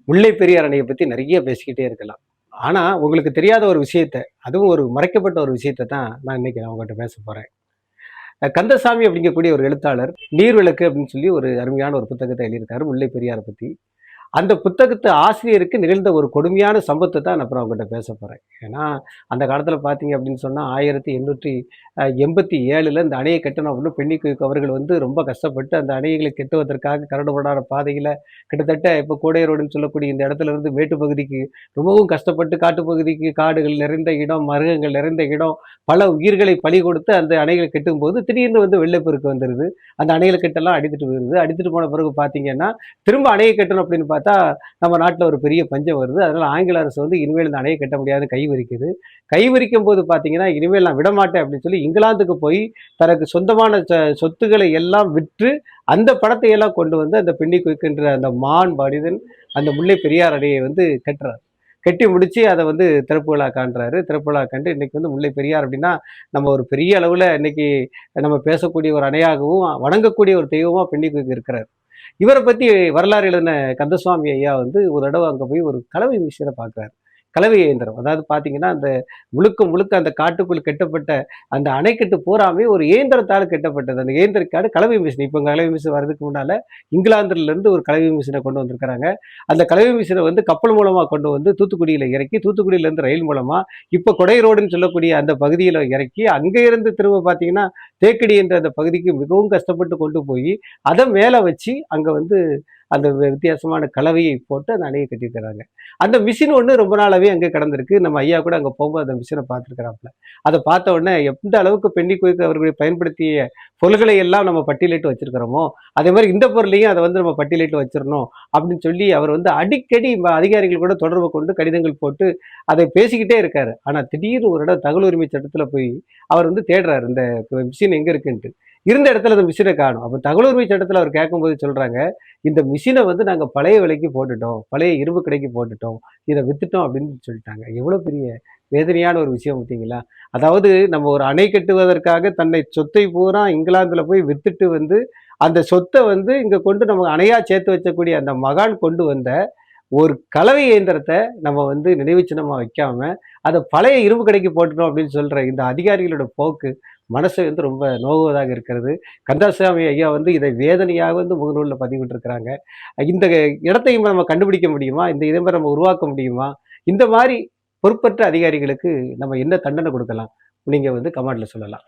முல்லை பெரியார் அணையை பத்தி நிறைய பேசிக்கிட்டே இருக்கலாம். ஆனா, உங்களுக்கு தெரியாத ஒரு விஷயத்த, அதுவும் ஒரு மறைக்கப்பட்ட ஒரு விஷயத்த தான் நான் உங்ககிட்ட பேச போறேன். கந்தசாமி அப்படிங்கக்கூடிய ஒரு எழுத்தாளர், நீர்விளக்கு அப்படின்னு சொல்லி ஒரு அருமையான ஒரு புத்தகத்த எழுதியிருக்காரு, முல்லை பெரியார பத்தி. அந்த புத்தகத்து ஆசிரியருக்கு நிகழ்ந்த ஒரு கொடுமையான சம்பவத்த தான் நான் அப்புறம் உங்ககிட்ட பேச போறேன். ஏன்னா, அந்த காலத்துல பார்த்தீங்க அப்படின்னு சொன்னா, 1887ல இந்த அணைய கட்டணும் அப்படின்னு பென்னிக்விக் அவர்கள் வந்து ரொம்ப கஷ்டப்பட்டு அந்த அணைகளை கட்டுவதற்காக கரடுமுரடான பாதையில கிட்டத்தட்ட இப்ப கோடை ரோடுன்னு சொல்லக்கூடிய இந்த இடத்துல இருந்து மேட்டு பகுதிக்கு ரொம்பவும் கஷ்டப்பட்டு காட்டுப்பகுதிக்கு காடுகள் நிறைந்த இடம், மருகங்கள் நிறைந்த இடம், பல உயிர்களை பலி கொடுத்து அந்த அணைகளை கட்டும்போது திடீர்னு வந்து வெள்ளப்பெருக்கு வந்துருது. அந்த அணைகள கட்டெல்லாம் அடித்துட்டு போயிருது. அடித்துட்டு போன பிறகு பார்த்தீங்கன்னா, திரும்ப அணைய கட்டணும் அப்படின்னு பார்த்தா, நம்ம நாட்டுல ஒரு பெரிய பஞ்சம் வருது. அதனால ஆங்கில அரசு வந்து இனிமேல் இந்த அணைய கட்ட முடியாதுன்னு கை விரிக்குது. கை விரிக்கும்போது பார்த்தீங்கன்னா, இனிமேல் நான் விடமாட்டேன் அப்படின்னு சொல்லி இங்கிலாந்துக்கு போய் தனக்கு சொந்தமான சொத்துக்களை எல்லாம் விற்று, அந்த பணத்தை எல்லாம் கொண்டு வந்து அந்த பென்னிக்விக் என்ற அந்த மான் மனிதன் அந்த முல்லை பெரியார் அணையை வந்து கட்டுறார். கட்டி முடிச்சு அதை வந்து திறப்பு விழா காண்றாரு. திறப்பு விழா கண்டு இன்னைக்கு வந்து முல்லை பெரியார் அப்படின்னா, நம்ம ஒரு பெரிய அளவுல இன்னைக்கு நம்ம பேசக்கூடிய ஒரு அணையாகவும், வணங்கக்கூடிய ஒரு தெய்வமா பென்னிக்விக் இருக்கிறார். இவரை பத்தி வரலாறு எழுதின கந்தசுவாமி ஐயா வந்து ஒரு தடவை அங்க போய் ஒரு கலவை மிஷினை பார்க்குறாரு. கலவை இயந்திரம். அதாவது பார்த்தீங்கன்னா, அந்த முழுக்க முழுக்க அந்த காட்டுக்குள் கட்டப்பட்ட அந்த அணைக்கட்டு பூராமே ஒரு இயந்திரத்தால கட்டப்பட்டது. அந்த இயந்திரக்காடு கலவை மிஷின். இப்ப கலவை மிஷின் வர்றதுக்கு முன்னால இங்கிலாந்துல இருந்து ஒரு கலவை மிஷினை கொண்டு வந்திருக்கிறாங்க. அந்த கலவை மிஷினை வந்து கப்பல் மூலமா கொண்டு வந்து தூத்துக்குடியில இறக்கி, தூத்துக்குடியில இருந்து ரயில் மூலமா இப்ப கொடை ரோடுன்னு சொல்லக்கூடிய அந்த பகுதியில இறக்கி, அங்க இருந்து திரும்ப பார்த்தீங்கன்னா, தேக்கடி என்ற அந்த பகுதிக்கு மிகவும் கஷ்டப்பட்டு கொண்டு போய், அத மேல வச்சு அங்க வந்து அந்த வித்தியாசமான கலவையை போட்டு அந்த அணையை கட்டி தராங்க. அந்த மிஷின் ஒண்ணு ரொம்ப நாளாவே அங்க கிடந்திருக்கு. நம்ம ஐயா கூட அங்க போகும்போது அந்த மிஷினை பார்த்துருக்கிறாப்புல. அதை பார்த்த உடனே எந்த அளவுக்கு பென்னிக்விக் அவர்கள் பயன்படுத்திய பொருள்களை எல்லாம் நம்ம பட்டியலிட்டு வச்சிருக்கிறோமோ, அதே மாதிரி இந்த பொருளையும் அதை வந்து நம்ம பட்டியலிட்டு வச்சிரணும் அப்படின்னு சொல்லி அவர் வந்து அடிக்கடி அதிகாரிகள் கூட தொடர்பு கொண்டு கடிதங்கள் போட்டு அதை பேசிக்கிட்டே இருக்காரு. ஆனா திடீர்னு ஒரு இடம் தகவல் உரிமை சட்டத்துல போய் அவர் வந்து தேடுறாரு இந்த மிஷின் எங்க இருக்குன்ட்டு. இருந்த இடத்துல அந்த மிஷினை காணும். அப்ப தகவல் உரிமை சட்டத்துல அவர் கேட்கும்போது சொல்றாங்க, இந்த மிஷினை வந்து நாங்க பழைய விலைக்கு போட்டுட்டோம், பழைய இரும்பு கடைக்கு போட்டுட்டோம், இதை வித்துட்டோம் அப்படின்னு சொல்லிட்டாங்க. எவ்வளவு பெரிய வேதனையான ஒரு விஷயம் பார்த்தீங்களா? அதாவது நம்ம ஒரு அணை கட்டுவதற்காக தன்னை சொத்தை பூரா இங்கிலாந்துல போய் வித்துட்டு வந்து அந்த சொத்தை வந்து இங்க கொண்டு நம்ம அணையா சேர்த்து வச்சக்கூடிய அந்த மகான் கொண்டு வந்த ஒரு கலவை இயந்திரத்தை நம்ம வந்து நினைவு சின்னமா வைக்காம அதை பழைய இரும்பு கடைக்கு போட்டுட்டோம் அப்படின்னு சொல்ற இந்த அதிகாரிகளோட போக்கு மனசை வந்து ரொம்ப நோகுவதாக இருக்கிறது. கந்தசாமி ஐயா வந்து இதை வேதனையாக வந்து முகநூலில் பதிவிட்டு இருக்கிறாங்க. இந்த இடத்தையும் நம்ம கண்டுபிடிக்க முடியுமா? இந்த இதை நம்ம உருவாக்க முடியுமா? இந்த மாதிரி பொறுப்பற்ற அதிகாரிகளுக்கு நம்ம என்ன தண்டனை கொடுக்கலாம்? நீங்க வந்து கமெண்ட்ல சொல்லலாம்.